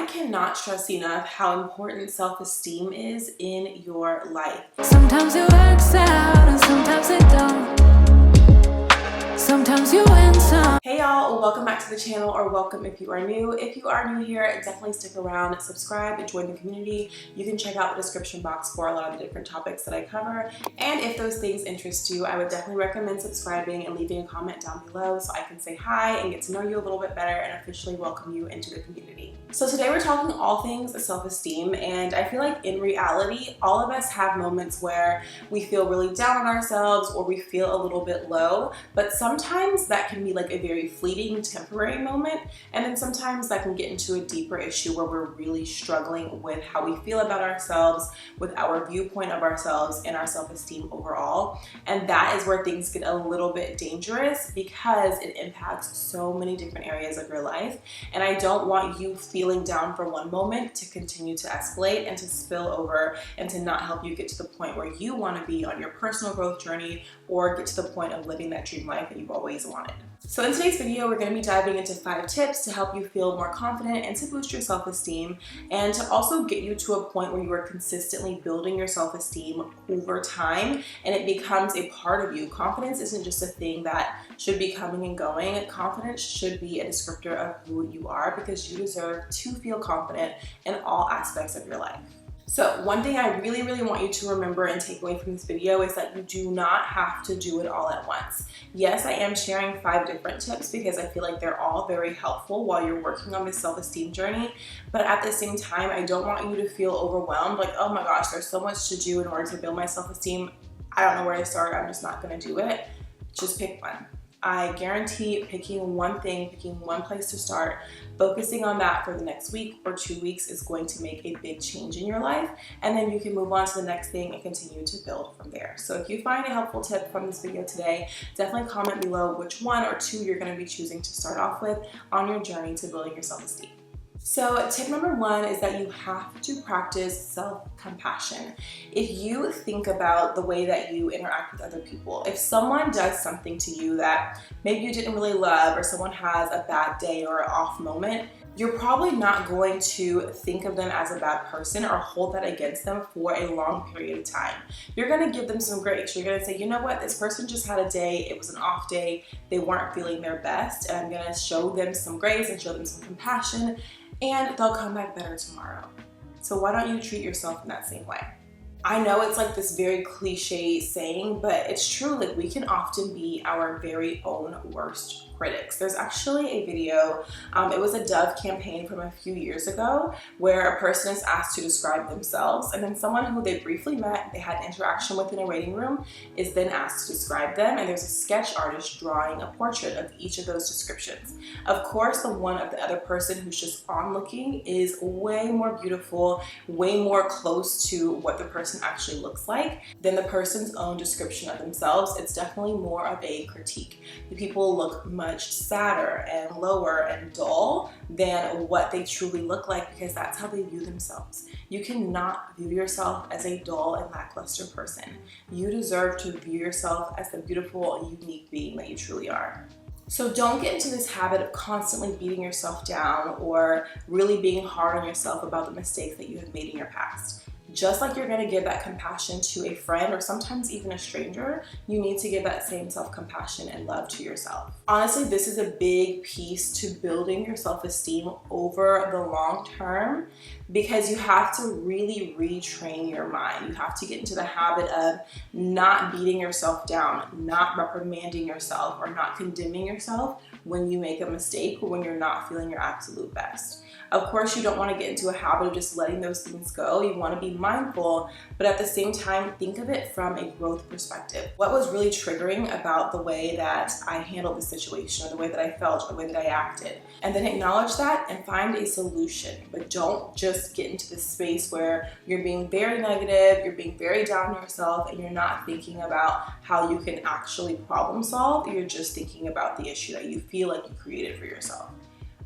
I cannot stress enough how important self-esteem is in your life. Sometimes it works out and sometimes it don't. Sometimes you win some. Hey y'all, welcome back to the channel, or welcome if you are new. If you are new here, definitely stick around, subscribe, and join the community. You can check out the description box for a lot of the different topics that I cover. And if those things interest you, I would definitely recommend subscribing and leaving a comment down below so I can say hi and get to know you a little bit better and officially welcome you into the community. So today we're talking all things self-esteem, and I feel like in reality, all of us have moments where we feel really down on ourselves or we feel a little bit low, but sometimes that can be like a very fleeting, temporary moment, and then sometimes that can get into a deeper issue where we're really struggling with how we feel about ourselves, with our viewpoint of ourselves, and our self-esteem overall. And that is where things get a little bit dangerous because it impacts so many different areas of your life. And I don't want you feeling down for one moment to continue to escalate and to spill over and to not help you get to the point where you want to be on your personal growth journey or get to the point of living that dream life that you've always wanted. So in today's video, we're going to be diving into 5 tips to help you feel more confident and to boost your self-esteem, and to also get you to a point where you are consistently building your self-esteem over time and it becomes a part of you. Confidence isn't just a thing that should be coming and going. Confidence should be a descriptor of who you are, because you deserve to feel confident in all aspects of your life. So one thing I really want you to remember and take away from this video is that you do not have to do it all at once. Yes, I am sharing 5 different tips because I feel like they're all very helpful while you're working on this self-esteem journey. But at the same time, I don't want you to feel overwhelmed, like, oh my gosh, there's so much to do in order to build my self-esteem. I don't know where to start. I'm just not going to do it. Just pick one. I guarantee picking one thing, picking one place to start, focusing on that for the next week or 2 weeks is going to make a big change in your life. And then you can move on to the next thing and continue to build from there. So if you find a helpful tip from this video today, definitely comment below which one or 2 you're going to be choosing to start off with on your journey to building your self-esteem. So tip number 1 is that you have to practice self-compassion. If you think about the way that you interact with other people, if someone does something to you that maybe you didn't really love, or someone has a bad day or an off moment, you're probably not going to think of them as a bad person or hold that against them for a long period of time. You're going to give them some grace. You're going to say, you know what, this person just had a day, it was an off day, they weren't feeling their best, and I'm going to show them some grace and show them some compassion, and they'll come back better tomorrow. So why don't you treat yourself in that same way? I know it's like this very cliche saying, but it's true. Like, we can often be our very own worst critics. There's actually a video, it was a Dove campaign from a few years ago, where a person is asked to describe themselves, and then someone who they briefly met, they had interaction with in a waiting room, is then asked to describe them, and there's a sketch artist drawing a portrait of each of those descriptions. Of course, the one of the other person who's just onlooking is way more beautiful, way more close to what the person actually looks like than the person's own description of themselves. It's definitely more of a critique. The people look much sadder and lower and dull than what they truly look like, because that's how they view themselves. You cannot view yourself as a dull and lackluster person. You deserve to view yourself as the beautiful, unique being that you truly are. So don't get into this habit of constantly beating yourself down or really being hard on yourself about the mistakes that you have made in your past. Just like you're going to give that compassion to a friend or sometimes even a stranger, you need to give that same self-compassion and love to yourself. Honestly, this is a big piece to building your self-esteem over the long term, because you have to really retrain your mind. You have to get into the habit of not beating yourself down, not reprimanding yourself, or not condemning yourself when you make a mistake or when you're not feeling your absolute best. Of course, you don't want to get into a habit of just letting those things go. You want to be mindful, but at the same time, think of it from a growth perspective. What was really triggering about the way that I handled the situation, or the way that I felt, or the way that I acted? And then acknowledge that and find a solution. But don't just get into this space where you're being very negative, you're being very down on yourself, and you're not thinking about how you can actually problem solve. You're just thinking about the issue that you feel like you created for yourself.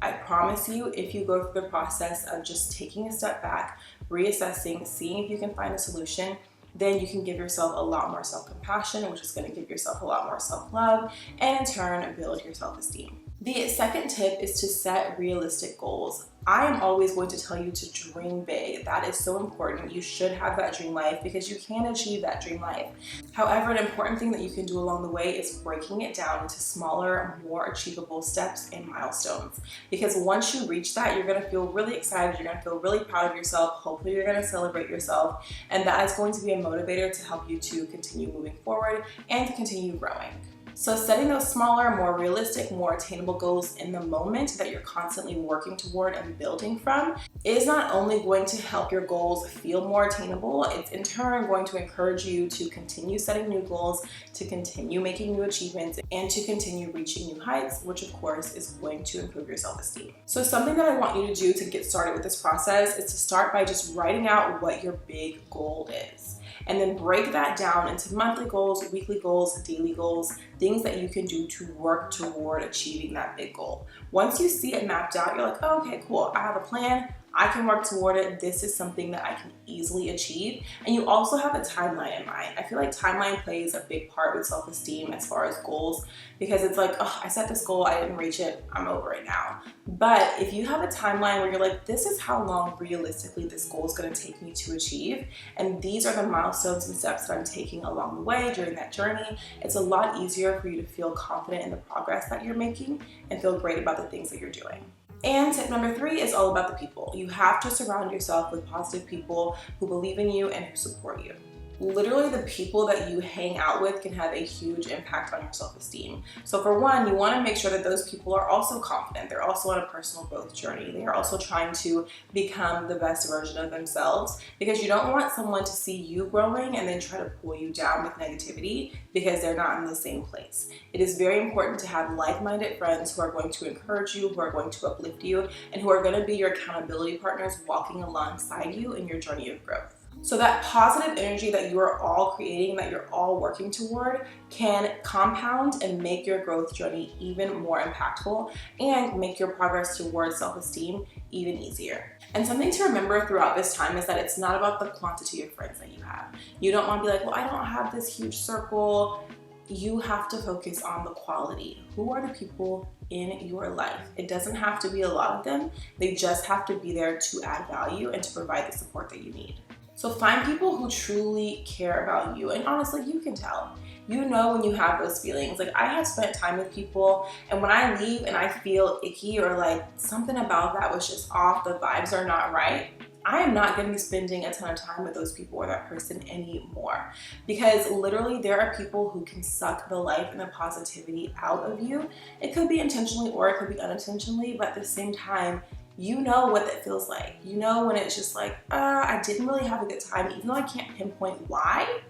I promise you, if you go through the process of just taking a step back, reassessing, seeing if you can find a solution, then you can give yourself a lot more self-compassion, which is going to give yourself a lot more self-love, and in turn, build your self-esteem. The second tip is to set realistic goals. I am always going to tell you to dream big. That is so important. You should have that dream life because you can achieve that dream life. However, an important thing that you can do along the way is breaking it down into smaller, more achievable steps and milestones. Because once you reach that, you're gonna feel really excited, you're gonna feel really proud of yourself, hopefully you're gonna celebrate yourself, and that is going to be a motivator to help you to continue moving forward and to continue growing. So setting those smaller, more realistic, more attainable goals in the moment that you're constantly working toward and building from is not only going to help your goals feel more attainable, it's in turn going to encourage you to continue setting new goals, to continue making new achievements, and to continue reaching new heights, which of course is going to improve your self-esteem. So something that I want you to do to get started with this process is to start by just writing out what your big goal is. And then break that down into monthly goals, weekly goals, daily goals, things that you can do to work toward achieving that big goal. Once you see it mapped out, you're like, oh, okay, cool, I have a plan, I can work toward it, this is something that I can easily achieve. And you also have a timeline in mind. I feel like timeline plays a big part with self-esteem as far as goals, because it's like, oh, I set this goal, I didn't reach it, I'm over it now. But if you have a timeline where you're like, this is how long realistically this goal is gonna take me to achieve, and these are the milestones and steps that I'm taking along the way during that journey, it's a lot easier for you to feel confident in the progress that you're making and feel great about the things that you're doing. And tip number 3 is all about the people. You have to surround yourself with positive people who believe in you and who support you. Literally, the people that you hang out with can have a huge impact on your self-esteem. So for one, you want to make sure that those people are also confident. They're also on a personal growth journey. They are also trying to become the best version of themselves, because you don't want someone to see you growing and then try to pull you down with negativity because they're not in the same place. It is very important to have like-minded friends who are going to encourage you, who are going to uplift you, and who are going to be your accountability partners walking alongside you in your journey of growth. So that positive energy that you are all creating, that you're all working toward, can compound and make your growth journey even more impactful and make your progress towards self-esteem even easier. And something to remember throughout this time is that it's not about the quantity of friends that you have. You don't want to be like, well, I don't have this huge circle. You have to focus on the quality. Who are the people in your life? It doesn't have to be a lot of them. They just have to be there to add value and to provide the support that you need. So find people who truly care about you, and honestly, you can tell. You know when you have those feelings. Like, I have spent time with people, and when I leave and I feel icky or like something about that was just off, the vibes are not right, I am not going to be spending a ton of time with those people or that person anymore. Because literally there are people who can suck the life and the positivity out of you. It could be intentionally or it could be unintentionally, but at the same time, you know what that feels like. You know when it's just like, I didn't really have a good time, even though I can't pinpoint why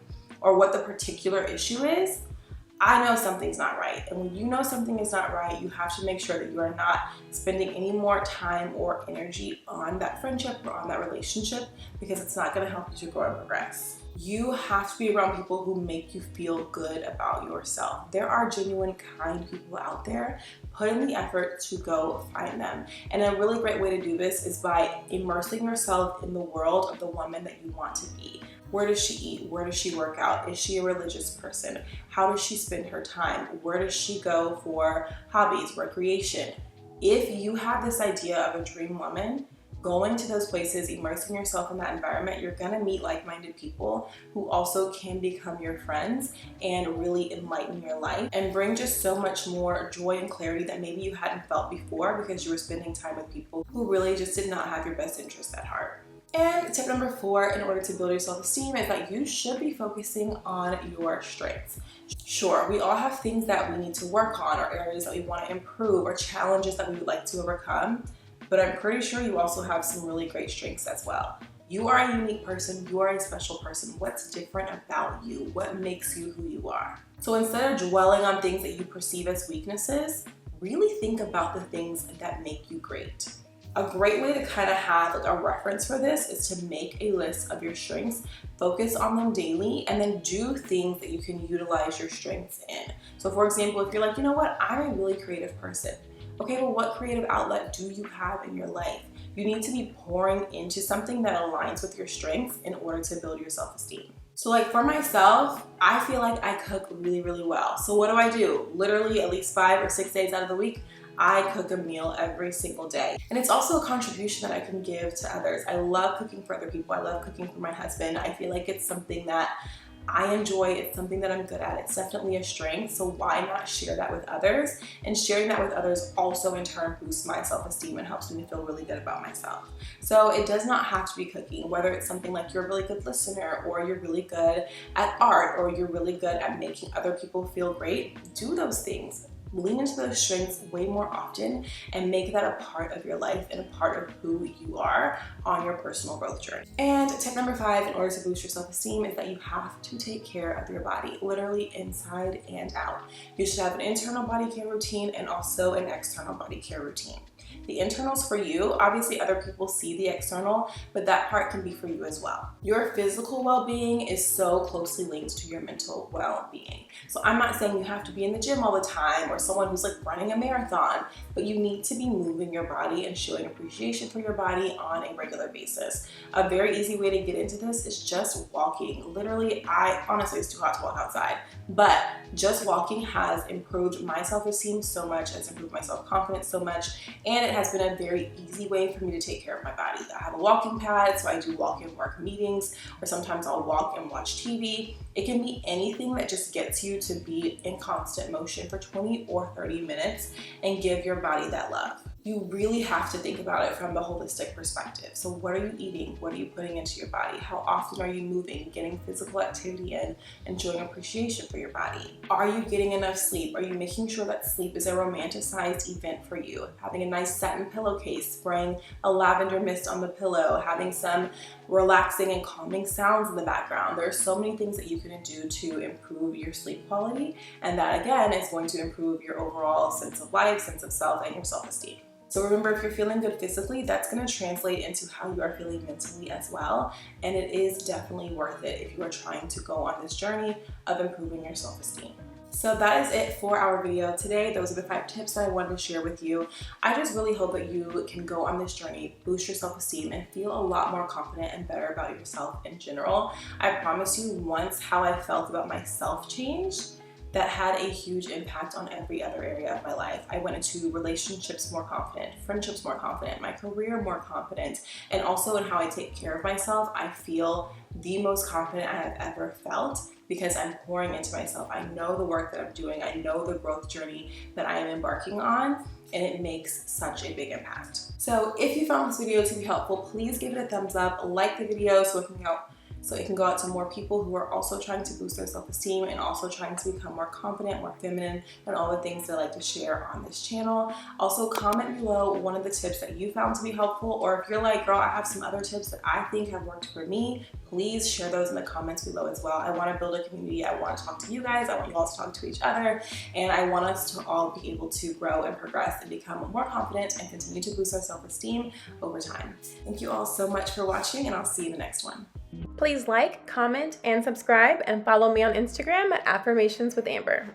or what the particular issue is. I know something's not right. And when you know something is not right, you have to make sure that you are not spending any more time or energy on that friendship or on that relationship, because it's not going to help you to grow and progress. You have to be around people who make you feel good about yourself. There are genuine, kind people out there. Put in the effort to go find them. And a really great way to do this is by immersing yourself in the world of the woman that you want to be. Where does she eat? Where does she work out? Is she a religious person? How does she spend her time? Where does she go for hobbies, recreation? If you have this idea of a dream woman, going to those places, immersing yourself in that environment, you're gonna meet like-minded people who also can become your friends and really enlighten your life and bring just so much more joy and clarity that maybe you hadn't felt before because you were spending time with people who really just did not have your best interests at heart. And tip number 4, in order to build your self-esteem, is that you should be focusing on your strengths. Sure, we all have things that we need to work on, or areas that we want to improve, or challenges that we would like to overcome, but I'm pretty sure you also have some really great strengths as well. You are a unique person, you are a special person. What's different about you? What makes you who you are? So instead of dwelling on things that you perceive as weaknesses, really think about the things that make you great. A great way to kind of have like a reference for this is to make a list of your strengths, focus on them daily, and then do things that you can utilize your strengths in. So for example, if you're like, you know what, I'm a really creative person. Okay, well, what creative outlet do you have in your life? You need to be pouring into something that aligns with your strengths in order to build your self-esteem. So like for myself, I feel like I cook really, really well. So what do? Literally at least 5 or 6 days out of the week, I cook a meal every single day. And it's also a contribution that I can give to others. I love cooking for other people. I love cooking for my husband. I feel like it's something that I enjoy. It's something that I'm good at. It's definitely a strength, so why not share that with others? And sharing that with others also in turn boosts my self-esteem and helps me feel really good about myself. So it does not have to be cooking, whether it's something like you're a really good listener, or you're really good at art, or you're really good at making other people feel great. Do those things. Lean into those strengths way more often and make that a part of your life and a part of who you are on your personal growth journey. And tip number 5 in order to boost your self-esteem is that you have to take care of your body, literally inside and out. You should have an internal body care routine and also an external body care routine. The internal's for you. Obviously, other people see the external, but that part can be for you as well. Your physical well-being is so closely linked to your mental well-being. So I'm not saying you have to be in the gym all the time or someone who's like running a marathon, but you need to be moving your body and showing appreciation for your body on a regular basis. A very easy way to get into this is just walking. Literally, honestly, it's too hot to walk outside, but just walking has improved my self-esteem so much, has improved my self-confidence so much, and it has been a very easy way for me to take care of my body. I have a walking pad, so I do walk and work meetings, or sometimes I'll walk and watch TV. It can be anything that just gets you to be in constant motion for 20 or 30 minutes and give your body that love. You really have to think about it from the holistic perspective. So what are you eating? What are you putting into your body? How often are you moving, getting physical activity in, and showing appreciation for your body? Are you getting enough sleep? Are you making sure that sleep is a romanticized event for you? Having a nice satin pillowcase, spraying a lavender mist on the pillow, having some relaxing and calming sounds in the background. There are so many things that you can do to improve your sleep quality, and that again is going to improve your overall sense of life, sense of self, and your self-esteem. So remember, if you're feeling good physically, that's going to translate into how you are feeling mentally as well. And it is definitely worth it if you are trying to go on this journey of improving your self-esteem. So that is it for our video today. Those are the 5 tips that I wanted to share with you. I just really hope that you can go on this journey, boost your self-esteem, and feel a lot more confident and better about yourself in general. I promise you, once how I felt about myself changed, that had a huge impact on every other area of my life. I went into relationships more confident, friendships more confident, my career more confident, and also in how I take care of myself. I feel the most confident I have ever felt because I'm pouring into myself. I know the work that I'm doing. I know the growth journey that I am embarking on, and it makes such a big impact. So if you found this video to be helpful, please give it a thumbs up, like the video so it can go out to more people who are also trying to boost their self-esteem and also trying to become more confident, more feminine, and all the things that I like to share on this channel. Also, comment below one of the tips that you found to be helpful, or if you're like, girl, I have some other tips that I think have worked for me, please share those in the comments below as well. I want to build a community. I want to talk to you guys. I want you all to talk to each other, and I want us to all be able to grow and progress and become more confident and continue to boost our self-esteem over time. Thank you all so much for watching, and I'll see you in the next one. Please like, comment, and subscribe, and follow me on Instagram at Affirmations with Amber.